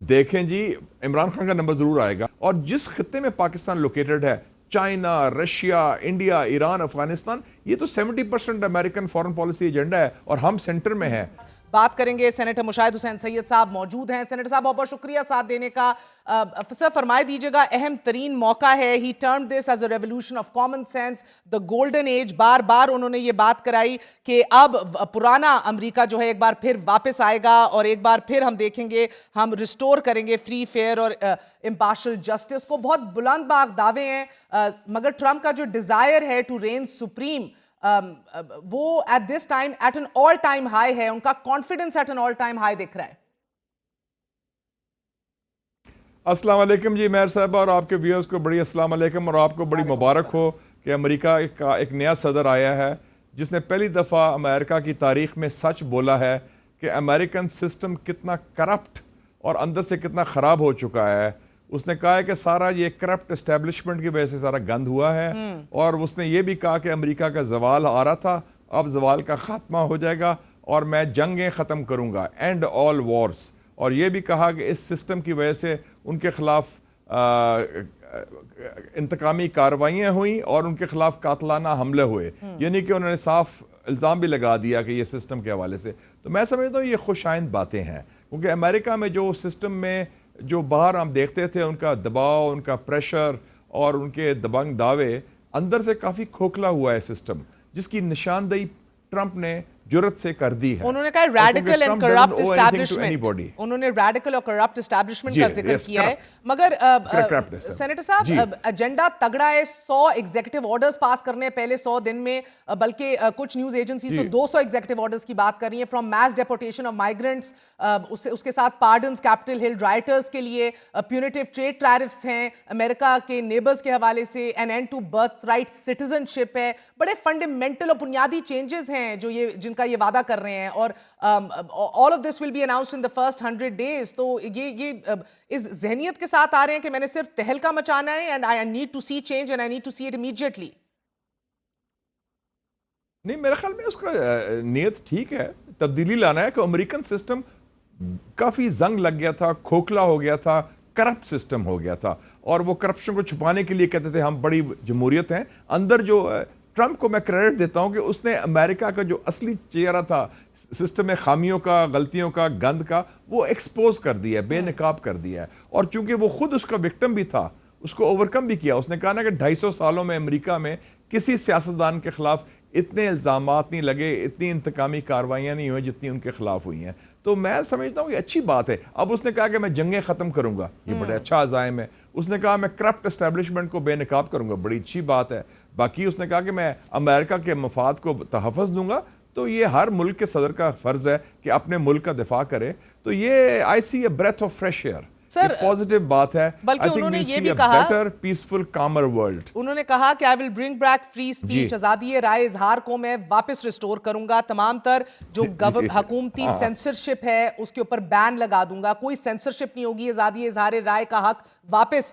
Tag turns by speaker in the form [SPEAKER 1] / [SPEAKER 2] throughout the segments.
[SPEAKER 1] دیکھیں جی عمران خان کا نمبر ضرور آئے گا، اور جس خطے میں پاکستان لوکیٹڈ ہے، China, Russia, India, Iran, Afghanistan, یہ تو 70% امریکن فورن پالیسی ایجنڈا ہے اور ہم سینٹر میں ہیں۔
[SPEAKER 2] بات کریں گے سینیٹر مشاہد حسین سید صاحب موجود ہیں۔ سینیٹر صاحب بہت بہت شکریہ ساتھ دینے کا۔ سر فرمائے دیجئے گا، اہم ترین موقع ہے، he termed this as a revolution of common sense, the golden age. بار بار انہوں نے یہ بات کرائی کہ اب پرانا امریکہ جو ہے ایک بار پھر واپس آئے گا اور ایک بار پھر ہم دیکھیں گے، ہم ریسٹور کریں گے فری فیئر اور امپارشل جسٹس کو۔ بہت بلند باغ دعوے ہیں، مگر ٹرمپ کا جو ڈیزائر ہے ٹو رین سپریم، وہ at this time at an all time high ہے، ان کا confidence at an all time high دکھ رہا ہے۔
[SPEAKER 1] السلام علیکم جی مہر صاحبہ، اور آپ کے ویورز کو بڑی السلام علیکم، اور آپ کو بڑی مبارک ہو کہ امریکہ کا ایک نیا صدر آیا ہے جس نے پہلی دفعہ امریکہ کی تاریخ میں سچ بولا ہے کہ امریکن سسٹم کتنا کرپٹ اور اندر سے کتنا خراب ہو چکا ہے۔ اس نے کہا ہے کہ سارا یہ کرپٹ اسٹیبلشمنٹ کی وجہ سے سارا گند ہوا ہے، اور اس نے یہ بھی کہا کہ امریکہ کا زوال آ رہا تھا، اب زوال کا خاتمہ ہو جائے گا اور میں جنگیں ختم کروں گا، اینڈ آل وارز۔ اور یہ بھی کہا کہ اس سسٹم کی وجہ سے ان کے خلاف انتقامی کارروائیاں ہوئیں اور ان کے خلاف قاتلانہ حملے ہوئے، یعنی کہ انہوں نے صاف الزام بھی لگا دیا کہ یہ سسٹم کے حوالے سے۔ تو میں سمجھتا ہوں یہ خوش آئند باتیں ہیں، کیونکہ امریکہ میں جو سسٹم میں جو باہر ہم دیکھتے تھے ان کا دباؤ، ان کا پریشر اور ان کے دبنگ دعوے، اندر سے کافی کھوکھلا ہوا ہے سسٹم، جس کی نشاندہی ٹرمپ نے جرت سے کر دی ہے۔
[SPEAKER 2] انہوں نے کہا ریڈیکل اینڈ کرپٹ اسٹیبلشمنٹ، انہوں نے ریڈیکل اور کرپٹ اسٹیبلشمنٹ کا ذکر کیا ہے۔ مگر سینیٹر صاحب ایجنڈا تگڑا ہے، 100 ایگزیکٹو آرڈرز پاس کرنے پہلے 100 دن میں، بلکہ کچھ نیوز ایجنسیز تو 200 ایگزیکٹو آرڈرز کی بات کر رہی ہیں، from mass deportation of migrants, اس کے ساتھ پارڈنز کیپٹل ہل رائٹرز کے لیے، پیونیٹیو ٹریڈ ٹیرفس ہیں امریکہ کے نیبرز کے حوالے سے، an end to birthright citizenship ہے۔ بڑے فنڈامنٹل اور بنیادی چینجز ہیں جو جن کا یہ وعدہ کر رہے ہیں، اور all of this will be announced in the first 100 days۔ تو یہ اس ذہنیت کے ساتھ آ رہے ہیں کہ میں نے صرف تہلکہ مچانا ہے and I need to see change and I need to see it immediately۔
[SPEAKER 1] نہیں، میرے خیال میں اس کا نیت ٹھیک ہے، تبدیلی لانا ہے، کہ امریکن سسٹم کافی زنگ لگ گیا تھا، کھوکھلا ہو گیا تھا، کرپٹ سسٹم ہو گیا تھا، اور وہ کرپشن کو چھپانے کے لیے کہتے تھے ہم بڑی جمہوریت ہیں۔ اندر جو ٹرمپ کو میں کریڈٹ دیتا ہوں کہ اس نے امریکہ کا جو اصلی چہرہ تھا سسٹم میں خامیوں کا، غلطیوں کا، گند کا، وہ ایکسپوز کر دیا ہے، بے نقاب کر دیا ہے۔ اور چونکہ وہ خود اس کا وکٹم بھی تھا، اس کو اوورکم بھی کیا۔ اس نے کہا نا کہ 250 سالوں میں امریکہ میں کسی سیاستدان کے خلاف اتنے الزامات نہیں لگے، اتنی انتقامی کارروائیاں نہیں ہوئی جتنی ان کے خلاف ہوئی ہیں۔ تو میں سمجھتا ہوں یہ اچھی بات ہے۔ اب اس نے کہا کہ میں جنگیں ختم کروں گا، یہ بڑا اچھا عزائم ہے۔ اس نے کہا میں کرپٹ اسٹیبلشمنٹ کو بے نقاب کروں گا، بڑی اچھی بات ہے۔ باقی اس نے کہا کہ میں امریکہ کے مفاد کو تحفظ دوں گا، تو یہ ہر ملک کے صدر کا فرض ہے کہ اپنے ملک کا دفاع کرے۔ تو یہ I see a breath of fresh air,
[SPEAKER 2] sir
[SPEAKER 1] positive بات ہے۔
[SPEAKER 2] بلکہ انہوں نے یہ بھی کہا،
[SPEAKER 1] بیٹر پیسفل کامر ورلڈ،
[SPEAKER 2] انہوں نے کہا کہ I will bring back free speech، آزادی رائے اظہار کو میں واپس ریسٹور کروں گا، تمام تر جو حکومتی سینسرشپ ہے اس کے اوپر بین لگا دوں گا، کوئی سینسرشپ نہیں ہوگی، آزادی اظہار رائے کا حق واپس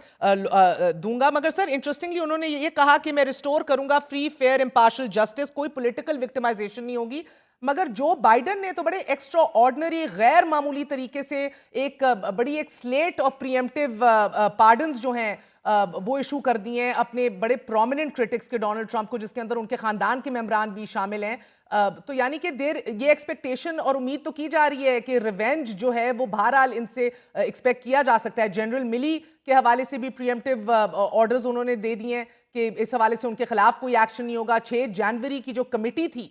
[SPEAKER 2] دوں گا۔ مگر سر انٹرسٹنگلی انہوں نے یہ کہا کہ میں ریسٹور کروں گا فری فیئر امپارشل جسٹس، کوئی پولیٹیکل وکٹمائزیشن نہیں ہوگی۔ مگر جو بائیڈن نے تو بڑے ایکسٹرا آرڈنری، غیر معمولی طریقے سے ایک بڑی ایک سلیٹ آف پریمپٹیو پارڈنز جو ہیں وہ ایشو کر دی ہیں اپنے بڑے پرومیننٹ کرٹکس کے ڈونلڈ ٹرمپ کو، جس کے اندر ان کے خاندان کے ممبران بھی شامل ہیں۔ تو یعنی کہ یہ ایکسپیکٹیشن اور امید تو کی جا رہی ہے کہ ریونج جو ہے وہ بہرحال ان سے ایکسپیکٹ کیا جا سکتا ہے۔ جنرل ملی کے حوالے سے بھی پریمپٹیو آرڈرز انہوں نے دے دیے ہیں کہ اس حوالے سے ان کے خلاف کوئی ایکشن نہیں ہوگا۔ 6 جنوری کی جو کمیٹی تھی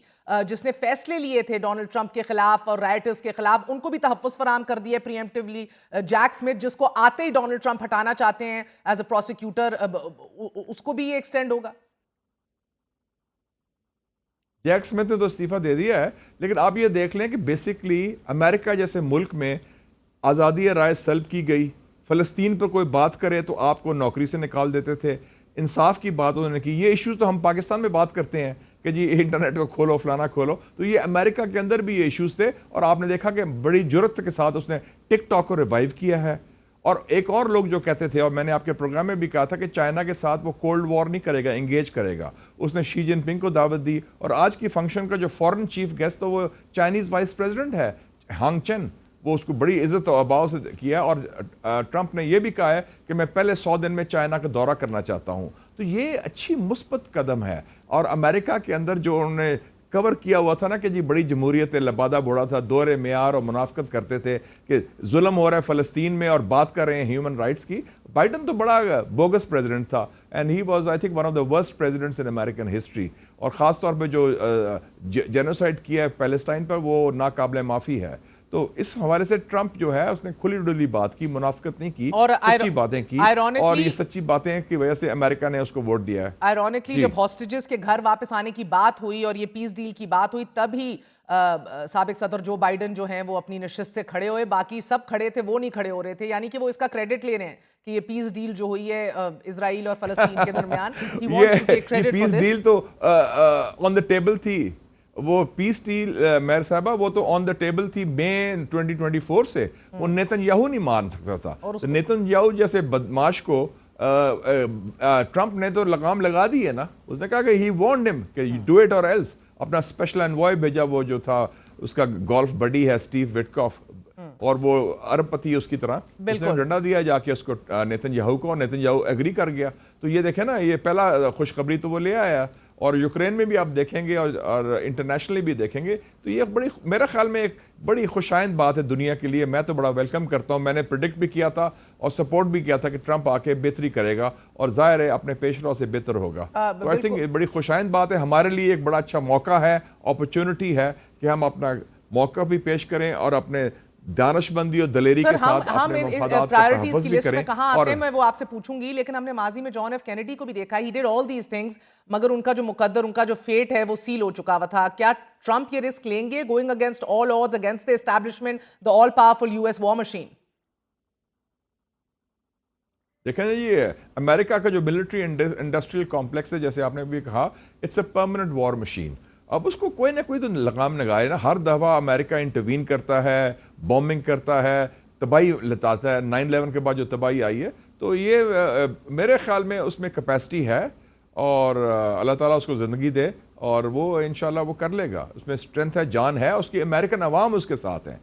[SPEAKER 2] جس نے فیصلے لیے تھے ڈونلڈ ٹرمپ کے خلاف اور رائٹرز کے خلاف، ان کو بھی تحفظ فراہم کر دیا پریمپٹیولی۔ جیک سمتھ جس کو آتے ہی ڈونلڈ ٹرمپ ہٹانا چاہتے ہیں ایز اے پروسیکیوٹر، اس کو بھی یہ ایکسٹینڈ ہوگا۔
[SPEAKER 1] جیک سمتھ نے تو استعفیٰ دے دیا ہے، لیکن آپ یہ دیکھ لیں کہ بیسکلی امریکہ جیسے ملک میں آزادی رائے سلب کی گئی، فلسطین پر کوئی بات کرے تو آپ کو نوکری سے نکال دیتے تھے، انصاف کی بات انہوں نے کی۔ یہ ایشوز تو ہم پاکستان میں بات کرتے ہیں کہ جی انٹرنیٹ کو کھولو، فلانا کھولو، تو یہ امریکہ کے اندر بھی یہ ایشوز تھے، اور آپ نے دیکھا کہ بڑی جرت کے ساتھ اس نے ٹک ٹاک کو ریوائیو کیا ہے۔ اور ایک اور لوگ جو کہتے تھے، اور میں نے آپ کے پروگرام میں بھی کہا تھا کہ چائنا کے ساتھ وہ کولڈ وار نہیں کرے گا، انگیج کرے گا، اس نے شی جن پنگ کو دعوت دی، اور آج کی فنکشن کا جو فورن چیف گیسٹ تو وہ چائنیز وائس پریزیڈنٹ ہے، ہانگ چین۔ وہ اس کو بڑی عزت و اباؤ سے کیا، اور ٹرمپ نے یہ بھی کہا ہے کہ میں پہلے 100 دن میں چائنا کا دورہ کرنا چاہتا ہوں. تو یہ اچھی مثبت قدم ہے. اور امریکہ کے اندر جو انہوں نے کور کیا ہوا تھا نا کہ جی بڑی جمہوریت ہے، لبادہ بوڑھا تھا، دور معیار اور منافقت کرتے تھے کہ ظلم ہو رہا ہے فلسطین میں اور بات کر رہے ہیں ہیومن رائٹس کی. بائیڈن تو بڑا بوگس پریزیڈنٹ تھا، and he was I think one of the worst presidents in American history. اور خاص طور پہ جو جینوسائڈ کیا ہے پیلسٹائن پر، وہ ناقابل معافی ہے. تو اس حوالے سے ٹرمپ جو ہے اس نے کھلی ڈلی بات کی، منافقت نہیں کی،
[SPEAKER 2] اور
[SPEAKER 1] سچی باتیں کی، اور یہ سچی باتیں کی وجہ سے امریکہ نے اس کو ووٹ دیا ہے.
[SPEAKER 2] آئرونکلی جب ہاسٹیجز کے گھر واپس آنے کی بات ہوئی اور یہ پیس ڈیل کی بات ہوئی، تب ہی سابق صدر جو بائیڈن جو ہیں وہ اپنی نشست سے کھڑے ہوئے. باقی سب کھڑے تھے، وہ نہیں کھڑے ہو رہے تھے. یعنی کہ وہ اس کا کریڈٹ لے رہے ہیں کہ یہ پیس ڈیل جو ہوئی ہے اسرائیل اور فلسطین کے درمیان،
[SPEAKER 1] یہ پیس ڈیل تو آن دا ٹیبل تھی. وہ پیس ڈیل میر صاحبہ وہ تو آن دا ٹیبل تھی مئی 2024 سے. وہ نیتن یاہو نہیں مان سکتا تھا. نیتن یاہو جیسے بدماش کو ٹرمپ نے تو لگام لگا دی ہے نا. اس نے کہا کہ ہی وانٹ ہم کہ ڈو اٹ اور ایلس. اپنا اسپیشل انوائے بھیجا، وہ جو تھا اس کا گولف بڈی ہے اسٹیو وٹکاف، اور وہ ارب پتی اس کی طرح، اس نے ڈنڈا دیا جا کے اس کو نیتن یاہو کو، اور نیتن یاہو ایگری کر گیا. تو یہ دیکھیں نا، یہ پہلا خوشخبری تو وہ لے آیا. اور یوکرین میں بھی آپ دیکھیں گے اور انٹرنیشنلی بھی دیکھیں گے. تو یہ بڑی میرے خیال میں ایک بڑی خوشائند بات ہے دنیا کے لیے. میں تو بڑا ویلکم کرتا ہوں. میں نے پریڈکٹ بھی کیا تھا اور سپورٹ بھی کیا تھا کہ ٹرمپ آ کے بہتری کرے گا، اور ظاہر ہے اپنے پیش رو سے بہتر ہوگا. تو آئی تھنک بڑی خوشائند بات ہے ہمارے لیے. ایک بڑا اچھا موقع ہے، اپرچونٹی ہے کہ ہم اپنا موقع بھی پیش کریں اور اپنے دانش مندی اور دلیری کے ساتھ اپنے مفادات کا تحفظ بھی کریں.
[SPEAKER 2] کہاں آتے ہیں میں وہ آپ سے پوچھوں گی، لیکن ہم نے ماضی میں جان ایف کینیڈی کو بھی دیکھا. He did all these things, مگر ان کا جو مقدر، ان کا جو فیٹ ہے وہ سیل ہو چکا ہوا تھا. کیا ٹرمپ یہ رسک لیں گے going against all odds, against the establishment, the all powerful U S war machine?
[SPEAKER 1] دیکھیں یہ امریکہ کا جو ملٹری انڈسٹریل کمپلیکس ہے، جیسے آپ نے بھی کہا، it's a permanent war machine. اب اس کو کوئی نہ کوئی تو لگام لگائے نا. ہر دفعہ امریکہ انٹروین کرتا ہے، بومبنگ کرتا ہے، تباہی لتاتا ہے. 9/11 کے بعد جو تباہی آئی ہے، تو یہ میرے خیال میں اس میں کیپیسٹی ہے، اور اللہ تعالیٰ اس کو زندگی دے، اور وہ انشاءاللہ وہ کر لے گا. اس میں اسٹرینتھ ہے، جان ہے، اس کی امریکن عوام اس کے ساتھ ہیں.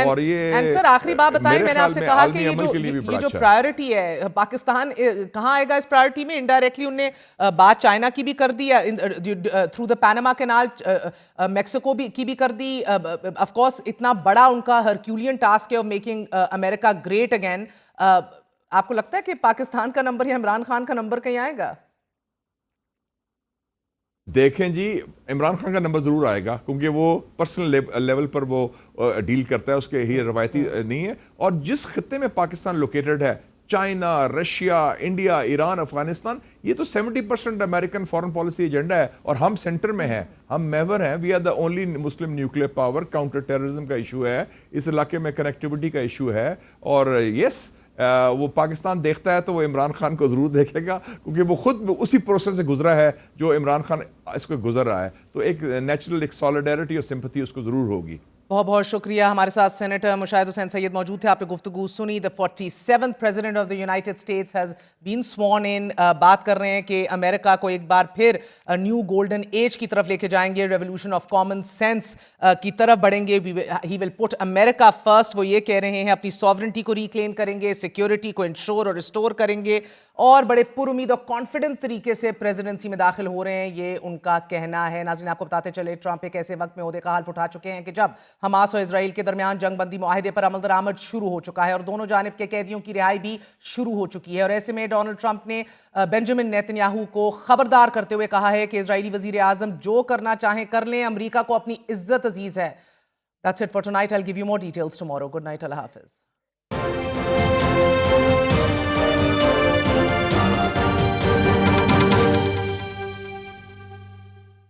[SPEAKER 1] اور یہ
[SPEAKER 2] سر آخری بات بتائیں، میں نے آپ سے کہا کہ یہ جو پرائیورٹی ہے پاکستان کہاں آئے گا اس پرائیورٹی میں؟ انڈائریکٹلی انہوں نے بات چائنا کی بھی کر دی، through the Panama Canal Mexico کی بھی کر دی. آف کورس اتنا بڑا ان کا ہرکیولین ٹاسک ہے of making America great again. آپ کو لگتا ہے کہ پاکستان کا نمبر یا عمران خان کا نمبر کہیں آئے گا؟
[SPEAKER 1] دیکھیں جی، عمران خان کا نمبر ضرور آئے گا، کیونکہ وہ پرسنل لیول پر وہ ڈیل کرتا ہے، اس کے ہی روایتی نہیں ہے. اور جس خطے میں پاکستان لوکیٹڈ ہے، China, Russia, India, Iran, Afghanistan, یہ تو 70% امریکن فارن پالیسی ایجنڈا ہے، اور ہم سینٹر میں ہیں، ہم محور ہیں. We are the only Muslim nuclear power. Counter terrorism کا ایشو ہے اس علاقے میں، کنیکٹیوٹی کا ایشو ہے. اور یس، وہ پاکستان دیکھتا ہے تو وہ عمران خان کو ضرور دیکھے گا، کیونکہ وہ خود اسی پروسیس سے گزرا ہے جو عمران خان اس کو گزر رہا ہے. تو ایک نیچرل ایک سالیڈیرٹی اور سمپتھی اس کو ضرور ہوگی.
[SPEAKER 2] بہت بہت شکریہ. ہمارے ساتھ سینیٹر مشاہد حسین سید موجود تھے. آپ نے گفتگو سنی. The 47th President of the United States has been sworn in. بات کر رہے ہیں کہ امریکہ کو ایک بار پھر نیو گولڈن ایج کی طرف لے کے جائیں گے، ریولیوشن آف کامن سینس کی طرف بڑھیں گے. He will put America first. وہ یہ کہہ رہے ہیں اپنی ساورنٹی کو ریکلیم کریں گے، سیکیورٹی کو انشور اور ریسٹور کریں گے، اور بڑے پر امید اور کانفیڈنٹ طریقے سے پریزیڈنسی میں داخل ہو رہے ہیں، یہ ان کا کہنا ہے. ناظرین آپ کو بتاتے چلے ٹرمپ ایک ایسے وقت میں عہدے کا حلف اٹھا چکے ہیں کہ جب حماس اور اسرائیل کے درمیان جنگ بندی معاہدے پر عمل درآمد شروع ہو چکا ہے، اور دونوں جانب کے قیدیوں کی رہائی بھی شروع ہو چکی ہے. اور ایسے میں ڈونلڈ ٹرمپ نے بنجامن نیتن یاہو کو خبردار کرتے ہوئے کہا ہے کہ اسرائیلی وزیر اعظم جو کرنا چاہیں کر لیں، امریکہ کو اپنی عزت عزیز ہے. That's it for tonight. I'll give you more details tomorrow. Good night. Allah Hafiz.